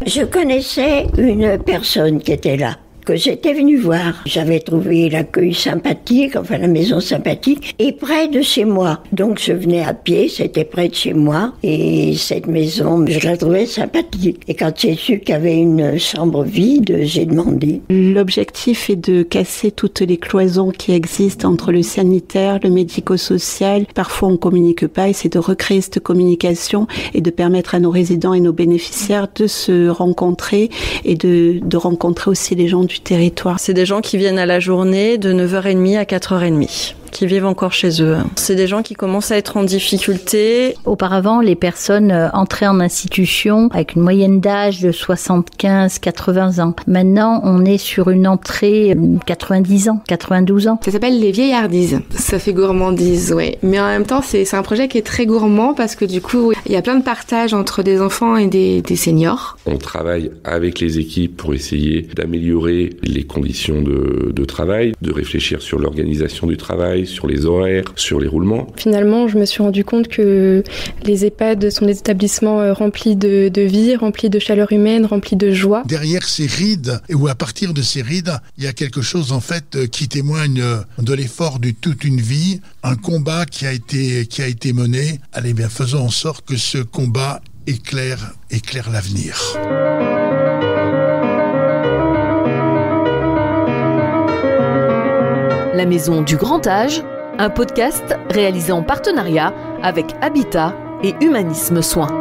Je connaissais une personne qui était là, que j'étais venue voir. J'avais trouvé l'accueil sympathique, enfin la maison sympathique, et près de chez moi. Donc je venais à pied, c'était près de chez moi, et cette maison, je la trouvais sympathique. Et quand j'ai su qu'il y avait une chambre vide, j'ai demandé. L'objectif est de casser toutes les cloisons qui existent entre le sanitaire, le médico-social. Parfois on communique pas, et c'est de recréer cette communication et de permettre à nos résidents et nos bénéficiaires de se rencontrer et de rencontrer aussi les gens du territoire. C'est des gens qui viennent à la journée de 9h30 à 4h30. Qui vivent encore chez eux. C'est des gens qui commencent à être en difficulté. Auparavant, les personnes entraient en institution avec une moyenne d'âge de 75-80 ans. Maintenant, on est sur une entrée 90 ans, 92 ans. Ça s'appelle les vieillardises. Ça fait gourmandise, oui. Mais en même temps, c'est un projet qui est très gourmand parce que du coup, il y a plein de partage entre des enfants et des seniors. On travaille avec les équipes pour essayer d'améliorer les conditions de travail, de réfléchir sur l'organisation du travail, sur les horaires, sur les roulements. Finalement, je me suis rendu compte que les EHPAD sont des établissements remplis de vie, remplis de chaleur humaine, remplis de joie. Derrière ces rides, ou à partir de ces rides, il y a quelque chose en fait qui témoigne de l'effort de toute une vie, un combat qui a été mené. Allez bien, faisons en sorte que ce combat éclaire l'avenir. La Maison du Grand Âge, un podcast réalisé en partenariat avec Habitat et Humanisme Soins.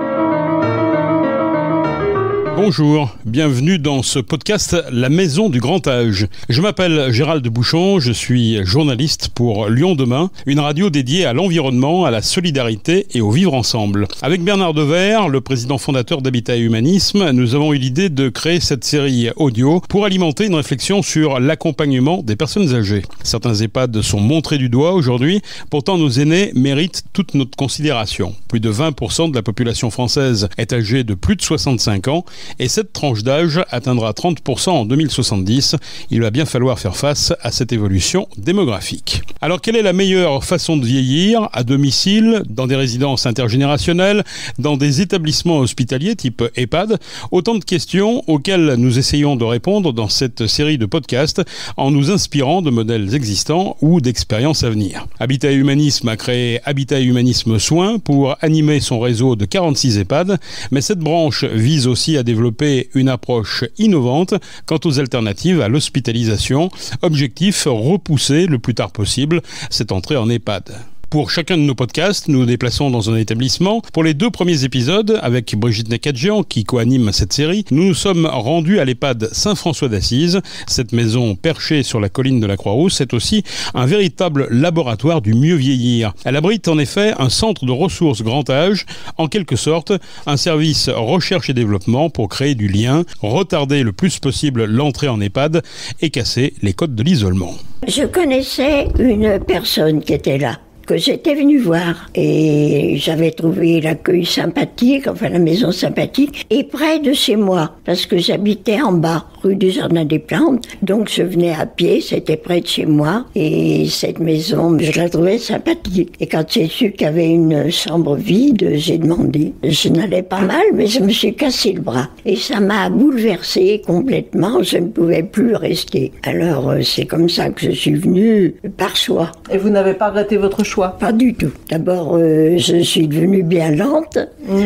Bonjour, bienvenue dans ce podcast La Maison du Grand Âge. Je m'appelle Gérald Bouchon, je suis journaliste pour Lyon Demain, une radio dédiée à l'environnement, à la solidarité et au vivre ensemble. Avec Bernard Devers, le président fondateur d'Habitat et Humanisme, nous avons eu l'idée de créer cette série audio pour alimenter une réflexion sur l'accompagnement des personnes âgées. Certains EHPAD sont montrés du doigt aujourd'hui, pourtant nos aînés méritent toute notre considération. Plus de 20% de la population française est âgée de plus de 65 ans, et cette tranche d'âge atteindra 30% en 2070. Il va bien falloir faire face à cette évolution démographique. Alors, quelle est la meilleure façon de vieillir? À domicile, dans des résidences intergénérationnelles, dans des établissements hospitaliers type EHPAD? Autant de questions auxquelles nous essayons de répondre dans cette série de podcasts en nous inspirant de modèles existants ou d'expériences à venir. Habitat et Humanisme a créé Habitat et Humanisme Soins pour animer son réseau de 46 EHPAD, mais cette branche vise aussi à développer une approche innovante quant aux alternatives à l'hospitalisation. Objectif, repousser le plus tard possible cette entrée en EHPAD. Pour chacun de nos podcasts, nous nous déplaçons dans un établissement. Pour les 2 premiers épisodes, avec Brigitte Nekadjian, qui co-anime cette série, nous nous sommes rendus à l'EHPAD Saint-François d'Assise. Cette maison perchée sur la colline de la Croix-Rousse est aussi un véritable laboratoire du mieux vieillir. Elle abrite en effet un centre de ressources grand âge, en quelque sorte un service recherche et développement pour créer du lien, retarder le plus possible l'entrée en EHPAD et casser les codes de l'isolement. Je connaissais une personne qui était là, que j'étais venue voir, et j'avais trouvé l'accueil sympathique, enfin la maison sympathique, et près de chez moi, parce que j'habitais en bas, rue du Jardin des Plantes, donc je venais à pied, c'était près de chez moi, et cette maison, je la trouvais sympathique. Et quand j'ai su qu'il y avait une chambre vide, j'ai demandé. Je n'allais pas mal, mais je me suis cassé le bras, et ça m'a bouleversée complètement, je ne pouvais plus rester. Alors c'est comme ça que je suis venue, par choix. Et vous n'avez pas regretté votre choix? Pas du tout. D'abord, je suis devenue bien lente.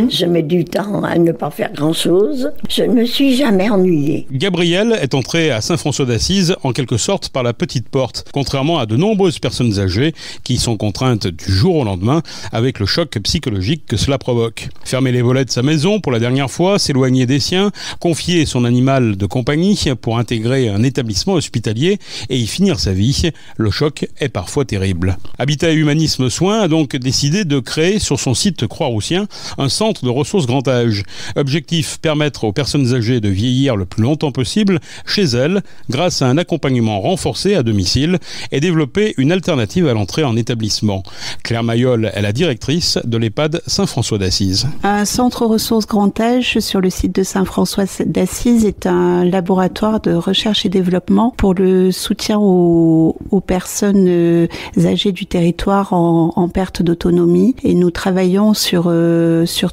Je mets du temps à ne pas faire grand-chose. Je ne me suis jamais ennuyée. Gabrielle est entrée à Saint-François d'Assise en quelque sorte par la petite porte, contrairement à de nombreuses personnes âgées qui sont contraintes du jour au lendemain avec le choc psychologique que cela provoque. Fermer les volets de sa maison pour la dernière fois, s'éloigner des siens, confier son animal de compagnie pour intégrer un établissement hospitalier et y finir sa vie, le choc est parfois terrible. Habitat et Humanisme Soins a donc décidé de créer sur son site croix-roussien un centre de ressources grand âge. Objectif, permettre aux personnes âgées de vieillir le plus longtemps possible possible chez elles grâce à un accompagnement renforcé à domicile et développer une alternative à l'entrée en établissement. Claire Mayol est la directrice de l'EHPAD Saint-François d'Assise. Un centre ressources grand âge sur le site de Saint-François d'Assise est un laboratoire de recherche et développement pour le soutien aux personnes âgées du territoire en perte d'autonomie. Et nous travaillons sur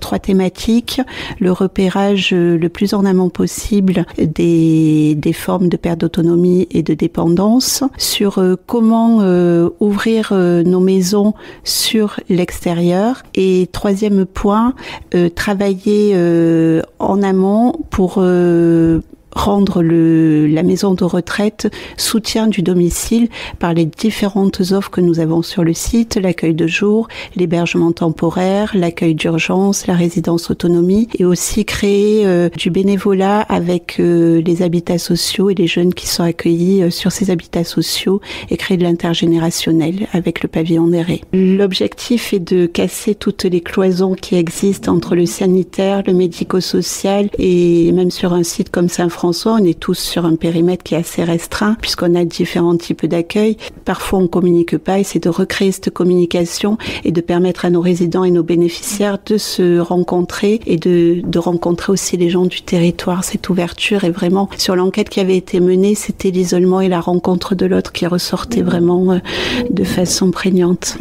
3 thématiques. Le repérage le plus en amont possible des formes de perte d'autonomie et de dépendance, sur comment ouvrir nos maisons sur l'extérieur. Et 3e point, travailler en amont pour rendre la maison de retraite soutien du domicile par les différentes offres que nous avons sur le site, l'accueil de jour, l'hébergement temporaire, l'accueil d'urgence, la résidence autonomie, et aussi créer du bénévolat avec les habitats sociaux et les jeunes qui sont accueillis sur ces habitats sociaux, et créer de l'intergénérationnel avec le pavillon Néré. L'objectif est de casser toutes les cloisons qui existent entre le sanitaire, le médico-social, et même sur un site comme Saint-François, on est tous sur un périmètre qui est assez restreint puisqu'on a différents types d'accueil. Parfois on communique pas, et c'est de recréer cette communication et de permettre à nos résidents et nos bénéficiaires de se rencontrer et de rencontrer aussi les gens du territoire. Cette ouverture est vraiment, sur l'enquête qui avait été menée, c'était l'isolement et la rencontre de l'autre qui ressortait vraiment de façon prégnante.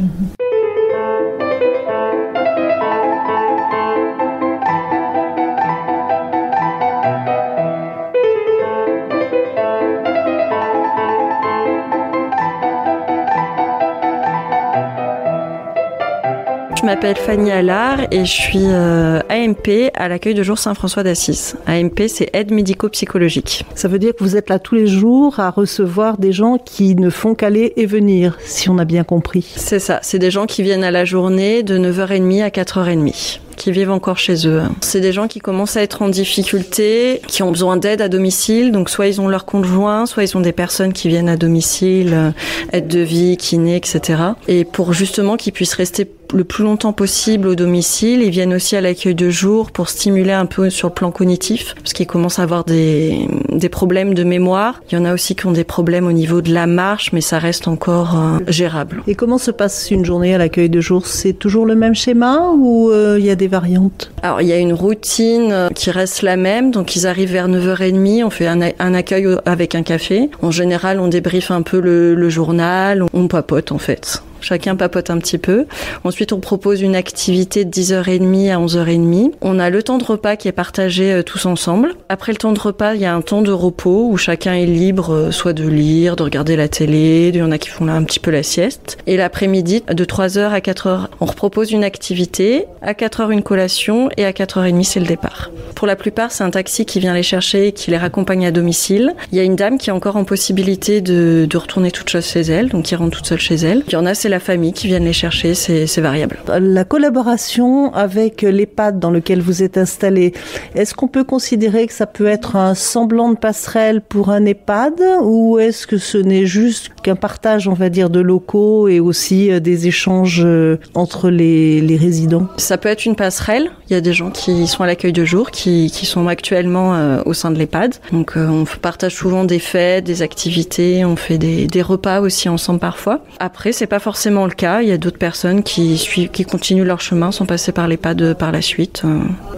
Je m'appelle Fanny Allard et je suis AMP à l'accueil de jour Saint-François d'Assise. AMP, c'est aide médico-psychologique. Ça veut dire que vous êtes là tous les jours à recevoir des gens qui ne font qu'aller et venir, si on a bien compris. C'est ça, c'est des gens qui viennent à la journée de 9h30 à 4h30. Qui vivent encore chez eux. C'est des gens qui commencent à être en difficulté, qui ont besoin d'aide à domicile, donc soit ils ont leur conjoint, soit ils ont des personnes qui viennent à domicile, aide de vie, kiné, etc. Et pour justement qu'ils puissent rester le plus longtemps possible au domicile, ils viennent aussi à l'accueil de jour pour stimuler un peu sur le plan cognitif, parce qu'ils commencent à avoir des problèmes de mémoire. Il y en a aussi qui ont des problèmes au niveau de la marche, mais ça reste encore gérable. Et comment se passe une journée à l'accueil de jour? C'est toujours le même schéma ou il y a des variantes? Alors, il y a une routine qui reste la même. Donc, ils arrivent vers 9h30. On fait un accueil avec un café. En général, on débriefe un peu le journal. On papote, en fait. Chacun papote un petit peu. Ensuite, on propose une activité de 10h30 à 11h30. On a le temps de repas qui est partagé tous ensemble. Après le temps de repas, il y a un temps de repos où chacun est libre soit de lire, de regarder la télé. Il y en a qui font là un petit peu la sieste. Et l'après-midi, de 3h à 4h, on repropose une activité. À 4h, une collation. Et à 4h30, c'est le départ. Pour la plupart, c'est un taxi qui vient les chercher et qui les raccompagne à domicile. Il y a une dame qui est encore en possibilité de retourner toute seule chez elle, donc qui rentre toute seule chez elle. Il y en a, c'est la famille qui viennent les chercher, c'est variable. La collaboration avec l'EHPAD dans lequel vous êtes installé, est-ce qu'on peut considérer que ça peut être un semblant de passerelle pour un EHPAD, ou est-ce que ce n'est juste qu'un partage, on va dire, de locaux et aussi des échanges entre les résidents? Ça peut être une passerelle. Il y a des gens qui sont à l'accueil de jour, qui sont actuellement au sein de l'EHPAD. Donc on partage souvent des fêtes, des activités, on fait des repas aussi ensemble parfois. Après, c'est pas forcément le cas. Il y a d'autres personnes qui continuent leur chemin, sont passées par l'EHPAD par la suite.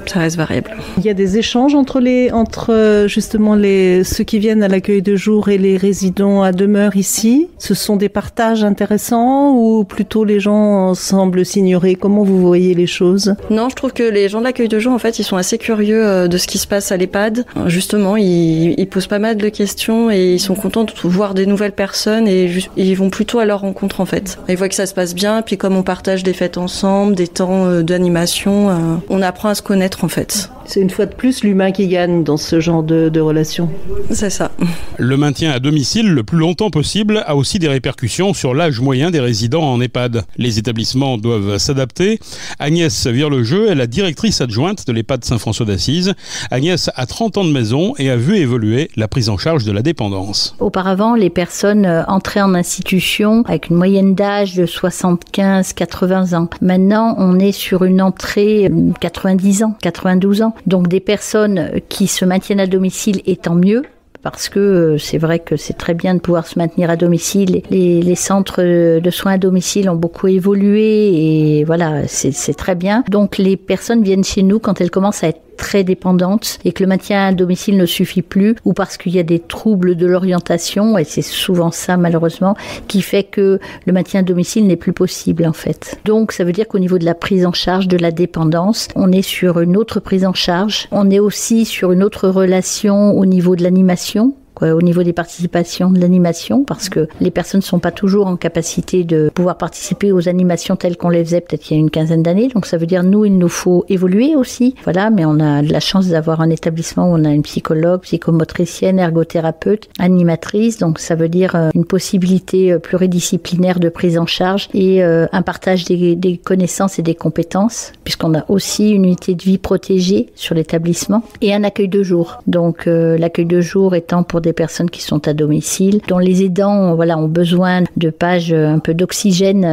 Ça reste variable. Il y a des échanges entre justement ceux qui viennent à l'accueil de jour et les résidents à demeure ici. Ce sont des partages intéressants ou plutôt les gens semblent s'ignorer? Comment vous voyez les choses? Non, je trouve que les gens de l'accueil de jour, en fait, ils sont assez curieux de ce qui se passe à l'EHPAD. Justement, ils posent pas mal de questions et ils sont contents de voir des nouvelles personnes et ils vont plutôt à leur rencontre, en fait. Ils voient que ça se passe bien, puis comme on partage des fêtes ensemble, des temps d'animation, on apprend à se connaître, en fait. C'est une fois de plus l'humain qui gagne dans ce genre de relation. C'est ça. Le maintien à domicile le plus longtemps possible a aussi des répercussions sur l'âge moyen des résidents en EHPAD. Les établissements doivent s'adapter. Agnès Virlejeu est la directrice adjointe de l'EHPAD Saint-François d'Assise. Agnès a 30 ans de maison et a vu évoluer la prise en charge de la dépendance. Auparavant, les personnes entraient en institution avec une moyenne d'âge de 75-80 ans. Maintenant, on est sur une entrée 90 ans, 92 ans. Donc des personnes qui se maintiennent à domicile, et tant mieux, parce que c'est vrai que c'est très bien de pouvoir se maintenir à domicile. Les centres de soins à domicile ont beaucoup évolué et voilà, c'est très bien. Donc les personnes viennent chez nous quand elles commencent à être très dépendantes et que le maintien à domicile ne suffit plus, ou parce qu'il y a des troubles de l'orientation, et c'est souvent ça malheureusement qui fait que le maintien à domicile n'est plus possible en fait. Donc ça veut dire qu'au niveau de la prise en charge de la dépendance, on est sur une autre prise en charge, on est aussi sur une autre relation au niveau de l'animation, au niveau des participations de l'animation, parce que les personnes ne sont pas toujours en capacité de pouvoir participer aux animations telles qu'on les faisait peut-être il y a une quinzaine d'années. Donc ça veut dire il nous faut évoluer aussi. Voilà, mais on a de la chance d'avoir un établissement où on a une psychologue, psychomotricienne, ergothérapeute, animatrice. Donc ça veut dire une possibilité pluridisciplinaire de prise en charge et un partage des connaissances et des compétences, puisqu'on a aussi une unité de vie protégée sur l'établissement et un accueil de jour. Donc l'accueil de jour étant pour des personnes qui sont à domicile, dont les aidants ont besoin de pages un peu d'oxygène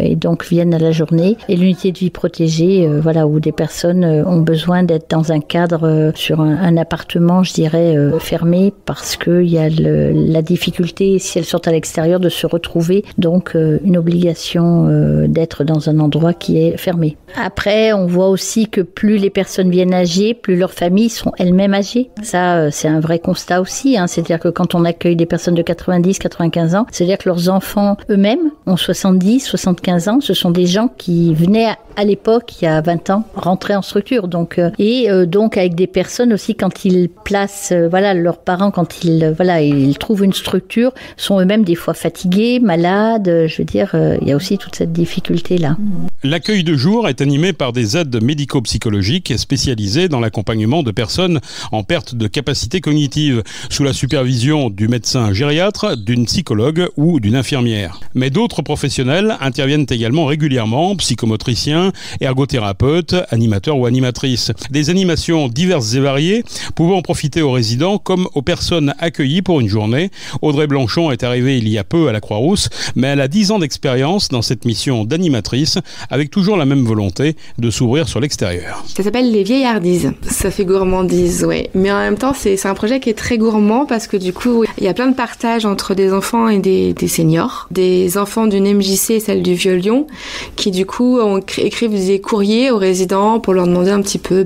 et donc viennent à la journée. Et l'unité de vie protégée, où des personnes ont besoin d'être dans un cadre sur un appartement, je dirais, fermé, parce qu'il y a la difficulté, si elles sont à l'extérieur, de se retrouver. Donc une obligation d'être dans un endroit qui est fermé. Après, on voit aussi que plus les personnes viennent âgées, plus leurs familles sont elles-mêmes âgées. Ça, c'est un vrai constat aussi. C'est-à-dire que quand on accueille des personnes de 90, 95 ans, c'est-à-dire que leurs enfants eux-mêmes ont 70, 75 ans. Ce sont des gens qui venaient à l'époque, il y a 20 ans, rentrer en structure. Donc avec des personnes aussi, quand ils placent leurs parents, quand ils trouvent une structure, sont eux-mêmes des fois fatigués, malades. Je veux dire, il y a aussi toute cette difficulté-là. L'accueil de jour est animé par des aides médico-psychologiques spécialisées dans l'accompagnement de personnes en perte de capacité cognitive, sous la supervision du médecin gériatre, d'une psychologue ou d'une infirmière. Mais d'autres professionnels interviennent également régulièrement, psychomotriciens, ergothérapeutes, animateurs ou animatrices. Des animations diverses et variées, pouvant profiter aux résidents comme aux personnes accueillies pour une journée. Audrey Blanchon est arrivée il y a peu à la Croix-Rousse, mais elle a 10 ans d'expérience dans cette mission d'animatrice, avec toujours la même volonté de s'ouvrir sur l'extérieur. Ça s'appelle les vieillardises. Ça fait gourmandise, oui. Mais en même temps, c'est un projet qui est très gourmand, parce que du coup, il y a plein de partages entre des enfants et des seniors. Des enfants d'une MJC et celle du Vieux-Lyon, qui du coup écrivent des courriers aux résidents pour leur demander un petit peu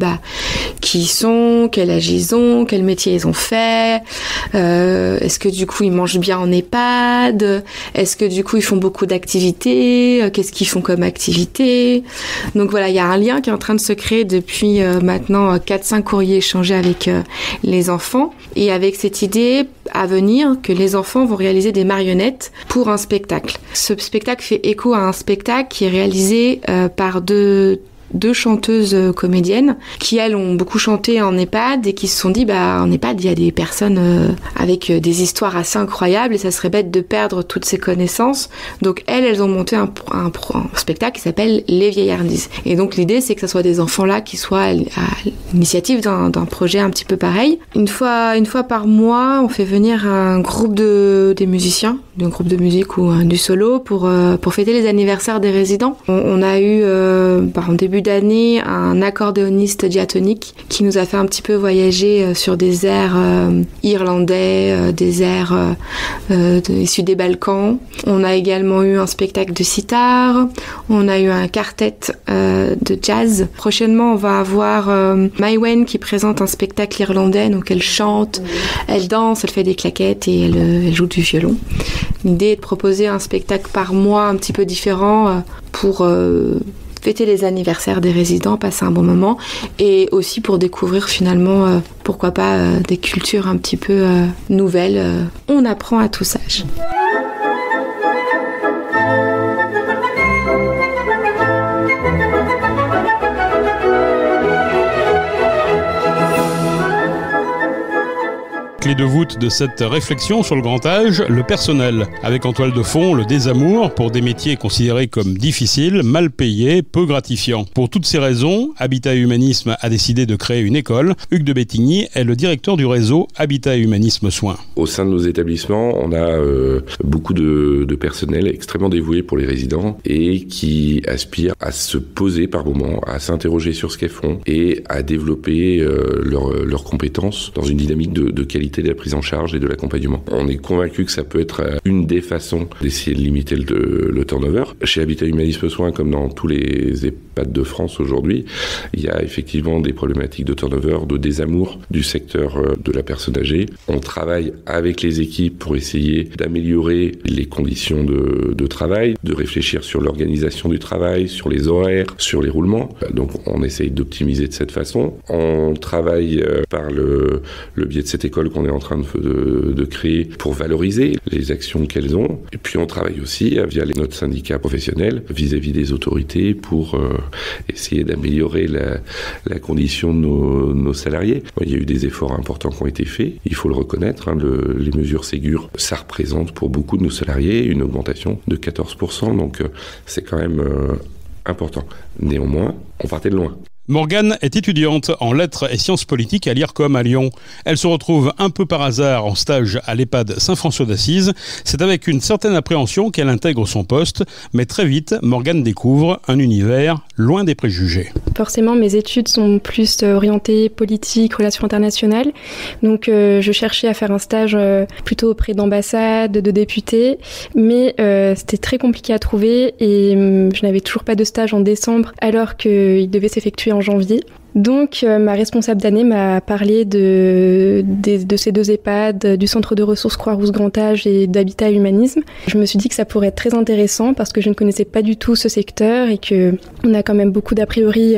qui ils sont, quel âge ils ont, quel métier ils ont fait, est-ce que du coup ils mangent bien en EHPAD, est-ce que du coup ils font beaucoup d'activités, qu'est-ce qu'ils font comme activité. Donc voilà, il y a un lien qui est en train de se créer depuis maintenant 4-5 courriers échangés avec les enfants, et avec cette idée à venir que les enfants vont réaliser des marionnettes pour un spectacle. Ce spectacle fait écho à un spectacle qui est réalisé par deux chanteuses comédiennes qui, elles, ont beaucoup chanté en EHPAD et qui se sont dit, en EHPAD, il y a des personnes avec des histoires assez incroyables et ça serait bête de perdre toutes ces connaissances. Donc, elles ont monté un spectacle qui s'appelle Les Vieillardises. Et donc, l'idée, c'est que ce soit des enfants-là qui soient à l'initiative d'un projet un petit peu pareil. Une fois par mois, on fait venir un groupe des musiciens, d'un groupe de musique ou du solo pour fêter les anniversaires des résidents. On a eu, en début d'année, un accordéoniste diatonique qui nous a fait un petit peu voyager sur des airs irlandais, des airs issus des Balkans. On a également eu un spectacle de sitar, on a eu un quartet de jazz. Prochainement, on va avoir Maïwen qui présente un spectacle irlandais, donc elle chante, elle danse, elle fait des claquettes et elle joue du violon. L'idée est de proposer un spectacle par mois un petit peu différent pour fêter les anniversaires des résidents, passer un bon moment, et aussi pour découvrir finalement, pourquoi pas, des cultures un petit peu nouvelles. On apprend à tous âges. Clé de voûte de cette réflexion sur le grand âge, le personnel, avec en toile de fond le désamour pour des métiers considérés comme difficiles, mal payés, peu gratifiants. Pour toutes ces raisons, Habitat et Humanisme a décidé de créer une école. Hugues de Bettigny est le directeur du réseau Habitat et Humanisme Soins. Au sein de nos établissements, on a beaucoup de personnel extrêmement dévoué pour les résidents et qui aspirent à se poser par moments, à s'interroger sur ce qu'elles font et à développer leurs compétences dans une dynamique de qualité qualité de la prise en charge et de l'accompagnement. On est convaincu que ça peut être une des façons d'essayer de limiter le turnover. Chez Habitat Humanisme Soins, comme dans tous les EHPAD de France aujourd'hui, il y a effectivement des problématiques de turnover, de désamour du secteur de la personne âgée. On travaille avec les équipes pour essayer d'améliorer les conditions de travail, de réfléchir sur l'organisation du travail, sur les horaires, sur les roulements. Donc on essaye d'optimiser de cette façon. On travaille par le biais de cette école qu'on est en train de créer pour valoriser les actions qu'elles ont. Et puis on travaille aussi via notre syndicat professionnel vis-à-vis des autorités pour essayer d'améliorer la condition de nos salariés. Il y a eu des efforts importants qui ont été faits, il faut le reconnaître. Les mesures Ségur, ça représente pour beaucoup de nos salariés une augmentation de 14%, donc c'est quand même important. Néanmoins, on partait de loin. Morgane est étudiante en lettres et sciences politiques à l'IRCOM à Lyon. Elle se retrouve un peu par hasard en stage à l'EHPAD Saint-François d'Assise. C'est avec une certaine appréhension qu'elle intègre son poste, mais très vite, Morgane découvre un univers loin des préjugés. Forcément, mes études sont plus orientées politique, relations internationales. Donc, je cherchais à faire un stage plutôt auprès d'ambassades, de députés. Mais c'était très compliqué à trouver et je n'avais toujours pas de stage en décembre alors qu'il devait s'effectuer en janvier. Donc, ma responsable d'année m'a parlé de ces deux EHPAD, du Centre de ressources Croix-Rousse Grand Âge et d'Habitat Humanisme. Je me suis dit que ça pourrait être très intéressant parce que je ne connaissais pas du tout ce secteur et qu'on a quand même beaucoup d'a priori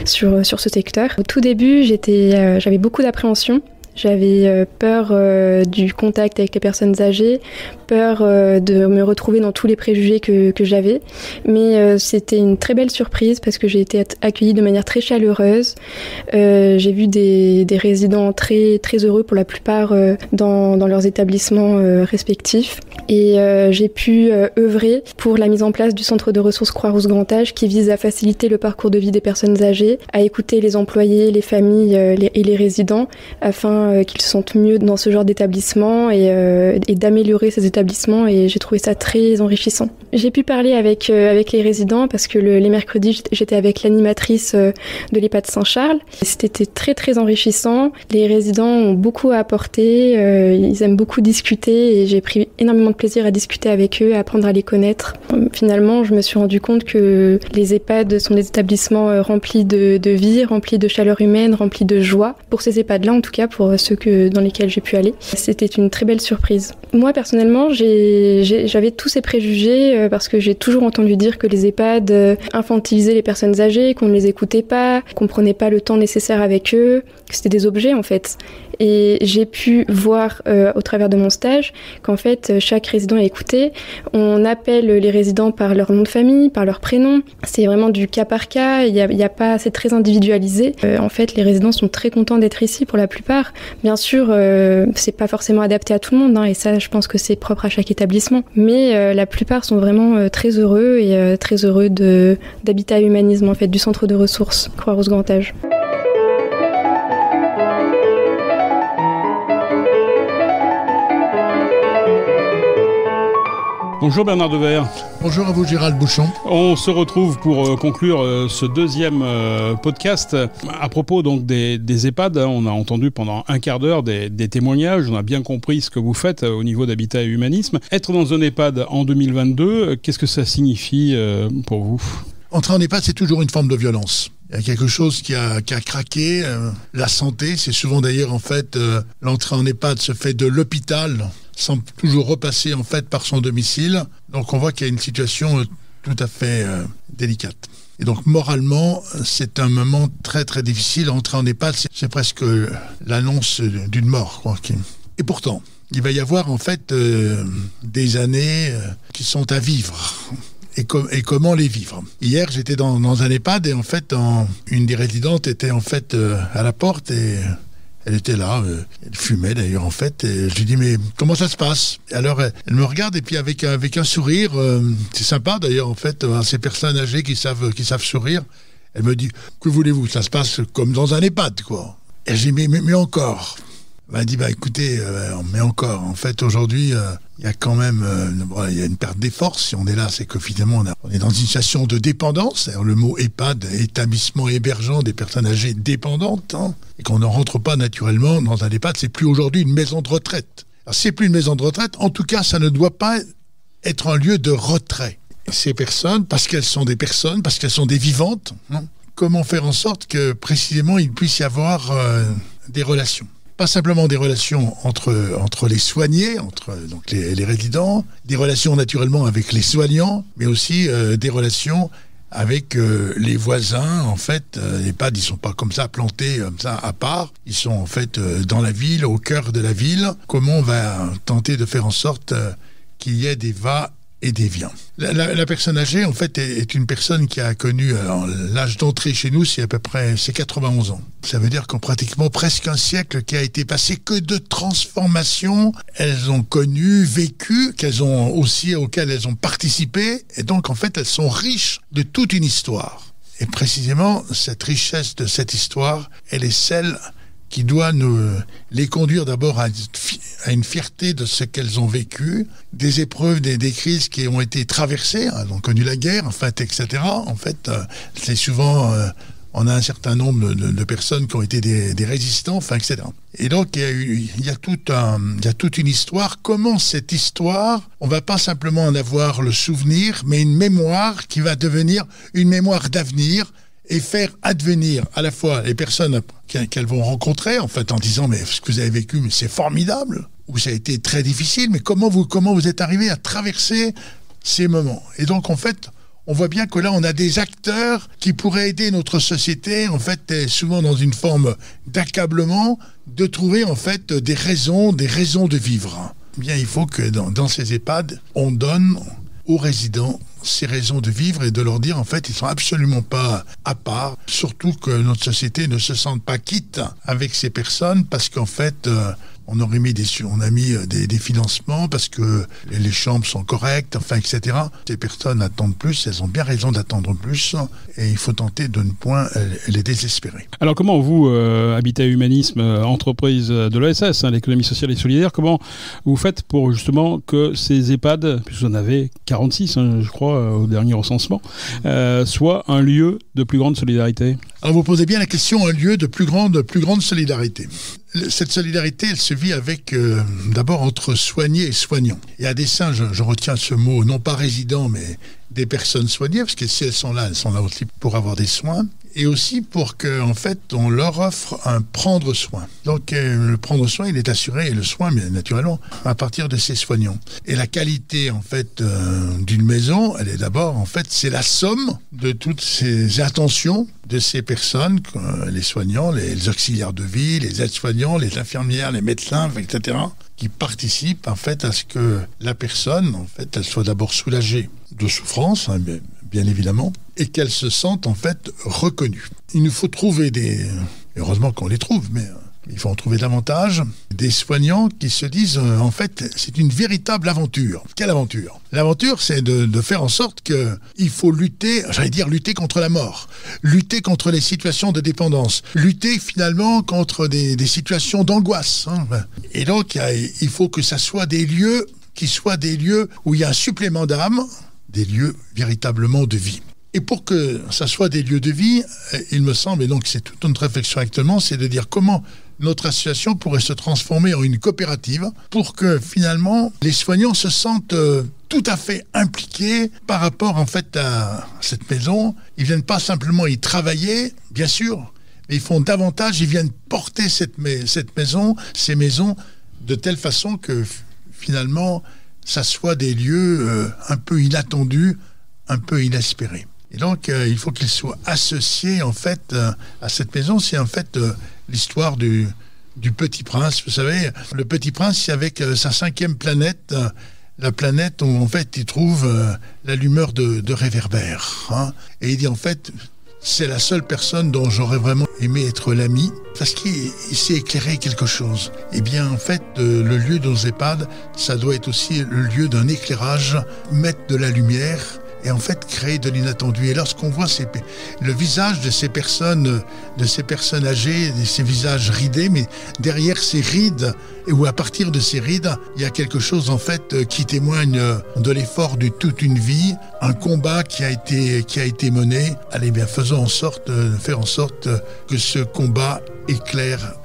sur ce secteur. Au tout début, j'avais beaucoup d'appréhension. J'avais peur du contact avec les personnes âgées, peur de me retrouver dans tous les préjugés que j'avais. Mais c'était une très belle surprise parce que j'ai été accueillie de manière très chaleureuse. J'ai vu des résidents très, très heureux pour la plupart dans leurs établissements respectifs. Et j'ai pu œuvrer pour la mise en place du Centre de ressources Croix-Rousse Grand Âge qui vise à faciliter le parcours de vie des personnes âgées, à écouter les employés, les familles et les résidents afin qu'ils se sentent mieux dans ce genre d'établissement et d'améliorer ces établissements, et j'ai trouvé ça très enrichissant. J'ai pu parler avec les résidents parce que les mercredis j'étais avec l'animatrice de l'EHPAD Saint-Charles. C'était très très enrichissant. Les résidents ont beaucoup à apporter, ils aiment beaucoup discuter et j'ai pris énormément de plaisir à discuter avec eux, à apprendre à les connaître. Finalement, je me suis rendu compte que les EHPAD sont des établissements remplis de vie, remplis de chaleur humaine, remplis de joie. Pour ces EHPAD-là, en tout cas, pour ceux dans lesquels j'ai pu aller. C'était une très belle surprise. Moi, personnellement, j'avais tous ces préjugés parce que j'ai toujours entendu dire que les EHPAD infantilisaient les personnes âgées, qu'on ne les écoutait pas, qu'on prenait pas le temps nécessaire avec eux, que c'était des objets en fait. Et j'ai pu voir au travers de mon stage qu'en fait chaque résident est écouté. On appelle les résidents par leur nom de famille, par leur prénom. C'est vraiment du cas par cas. C'est très individualisé. En fait, les résidents sont très contents d'être ici pour la plupart. Bien sûr, c'est pas forcément adapté à tout le monde, et ça, je pense que c'est propre à chaque établissement. Mais la plupart sont vraiment très heureux et très heureux d'Habitat Humanisme, en fait, du Centre de ressources Croix-Rousse Grand Âge. Bonjour Bernard Devers. Bonjour à vous Gérald Bouchon. On se retrouve pour conclure ce deuxième podcast à propos donc des EHPAD. On a entendu pendant un quart d'heure des témoignages, on a bien compris ce que vous faites au niveau d'Habitat et Humanisme. Être dans un EHPAD en 2022, qu'est-ce que ça signifie pour vous ? Entrer en EHPAD, c'est toujours une forme de violence. Il y a quelque chose qui a craqué. La santé, c'est souvent d'ailleurs en fait l'entrée en EHPAD se fait de l'hôpital sans toujours repasser en fait par son domicile. Donc on voit qu'il y a une situation tout à fait délicate. Et donc moralement, c'est un moment très très difficile. Entrer en EHPAD, c'est presque l'annonce d'une mort, quoi. Et pourtant, il va y avoir en fait des années qui sont à vivre. Et comment les vivre. Hier, j'étais dans un EHPAD et en fait, une des résidentes était en fait à la porte et elle était là, elle fumait d'ailleurs en fait, et je lui dis mais comment ça se passe ? Et alors elle me regarde et puis avec un sourire, c'est sympa d'ailleurs en fait, ces personnes âgées qui savent sourire, elle me dit que voulez-vous, ça se passe comme dans un EHPAD quoi. Et j'ai dit mais encore. m'a dit écoutez, mais encore, en fait aujourd'hui il y a quand même il y a une perte des forces. Si on est là, c'est que finalement on est dans une situation de dépendance. Alors, le mot EHPAD, établissement hébergeant des personnes âgées dépendantes, et qu'on ne rentre pas naturellement dans un EHPAD. C'est plus aujourd'hui une maison de retraite. Alors, c'est plus une maison de retraite. En tout cas, ça ne doit pas être un lieu de retrait. Ces personnes, parce qu'elles sont des personnes, parce qu'elles sont des vivantes, comment faire en sorte que précisément il puisse y avoir des relations. Pas simplement des relations entre les soignés, entre donc les résidents, des relations naturellement avec les soignants, mais aussi des relations avec les voisins. En fait, les EHPAD, ils sont pas comme ça plantés comme ça à part. Ils sont en fait dans la ville, au cœur de la ville. Comment on va tenter de faire en sorte qu'il y ait des va et des viens. La personne âgée, en fait, est une personne qui a connu l'âge d'entrée chez nous, c'est à peu près 91 ans. Ça veut dire qu'en pratiquement presque un siècle qui a été passé, que de transformations elles ont connues, vécues, auxquelles elles ont participé, et donc en fait elles sont riches de toute une histoire. Et précisément, cette richesse de cette histoire, elle est celle qui doit les conduire d'abord à une fierté de ce qu'elles ont vécu, des épreuves, des crises qui ont été traversées, elles ont connu la guerre, en fait, etc. En fait, c'est souvent, on a un certain nombre de personnes qui ont été des résistants, enfin, etc. Et donc, il y a toute une histoire. Comment cette histoire, on va pas simplement en avoir le souvenir, mais une mémoire qui va devenir une mémoire d'avenir, et faire advenir à la fois les personnes qu'elles vont rencontrer, en fait, en disant mais ce que vous avez vécu, mais c'est formidable, ou ça a été très difficile, mais comment vous êtes arrivé à traverser ces moments. Et donc en fait, on voit bien que là on a des acteurs qui pourraient aider notre société, en fait, souvent dans une forme d'accablement, de trouver en fait des raisons de vivre. Bien, il faut que dans ces EHPAD, on donne aux résidents ces raisons de vivre et de leur dire en fait ils sont absolument pas à part, surtout que notre société ne se sente pas quitte avec ces personnes, parce qu'en fait on a mis des financements parce que les chambres sont correctes, enfin, etc. Ces personnes attendent plus, elles ont bien raison d'attendre plus, et il faut tenter de ne point les désespérer. Alors comment vous, Habitat Humanisme, entreprise de l'ESS, l'économie sociale et solidaire, comment vous faites pour justement que ces EHPAD, puisque vous en avez 46, je crois, au dernier recensement, soient un lieu de plus grande solidarité? Alors vous posez bien la question, un lieu de plus grande solidarité. Cette solidarité, elle se vit avec, d'abord, entre soignés et soignants. Et à dessein, je retiens ce mot, non pas résident, mais des personnes soignées, parce que si elles sont là aussi pour avoir des soins, et aussi pour qu'en fait, on leur offre un prendre soin. Donc, le prendre soin, il est assuré, et le soin, bien naturellement, à partir de ces soignants. Et la qualité, en fait, d'une maison, elle est d'abord, en fait, c'est la somme de toutes ces attentions de ces personnes, les soignants, les auxiliaires de vie, les aides-soignants, les infirmières, les médecins, etc., qui participent, en fait, à ce que la personne, en fait, elle soit d'abord soulagée de souffrance, bien évidemment, et qu'elle se sente, en fait, reconnue. Il nous faut trouver heureusement qu'on les trouve, mais il faut en trouver davantage, des soignants qui se disent, en fait, c'est une véritable aventure. Quelle aventure? L'aventure, c'est de faire en sorte qu'il faut lutter contre la mort, lutter contre les situations de dépendance, lutter finalement contre des situations d'angoisse. Et donc, il faut que ça soit des lieux qui soient des lieux où il y a un supplément d'âme, des lieux véritablement de vie. Et pour que ça soit des lieux de vie, il me semble, et donc c'est toute notre réflexion actuellement, c'est de dire comment notre association pourrait se transformer en une coopérative pour que finalement les soignants se sentent tout à fait impliqués par rapport en fait à cette maison. Ils viennent pas simplement y travailler, bien sûr, mais ils font davantage, ils viennent porter cette maison, ces maisons, de telle façon que finalement ça soit des lieux un peu inattendus, un peu inespérés. Et donc, il faut qu'ils soient associés, en fait, à cette maison. C'est, en fait, l'histoire du Petit Prince. Vous savez, le Petit Prince, c'est avec sa 5e planète, la planète où, en fait, il trouve l'allumeur de réverbères. Et il dit, en fait, c'est la seule personne dont j'aurais vraiment aimé être l'ami, parce qu'il s'est éclairé quelque chose. Eh bien, en fait, le lieu de nos EHPAD, ça doit être aussi le lieu d'un éclairage, mettre de la lumière. et en fait créer de l'inattendu. Et lorsqu'on voit le visage de ces personnes âgées, ces visages ridés, mais derrière ces rides, ou à partir de ces rides, il y a quelque chose en fait qui témoigne de l'effort de toute une vie, un combat qui a été mené. Allez bien, faire en sorte que ce combat éclaire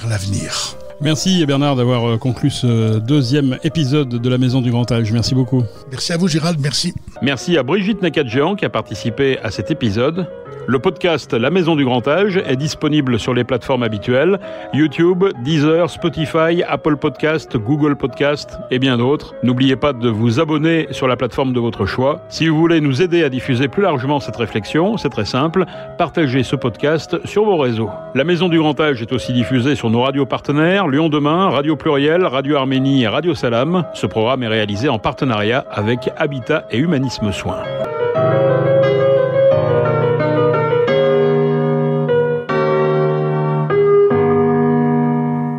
l'avenir. Merci Bernard d'avoir conclu ce deuxième épisode de la Maison du Grand Âge. Merci beaucoup. Merci à vous Gérald, merci. Merci à Brigitte Nakadjian qui a participé à cet épisode. Le podcast La Maison du Grand Âge est disponible sur les plateformes habituelles, YouTube, Deezer, Spotify, Apple Podcast, Google Podcast et bien d'autres. N'oubliez pas de vous abonner sur la plateforme de votre choix. Si vous voulez nous aider à diffuser plus largement cette réflexion, c'est très simple, partagez ce podcast sur vos réseaux. La Maison du Grand Âge est aussi diffusée sur nos radios partenaires, Lyon Demain, Radio Pluriel, Radio Arménie et Radio Salam. Ce programme est réalisé en partenariat avec Habitat et Humanisme Soins.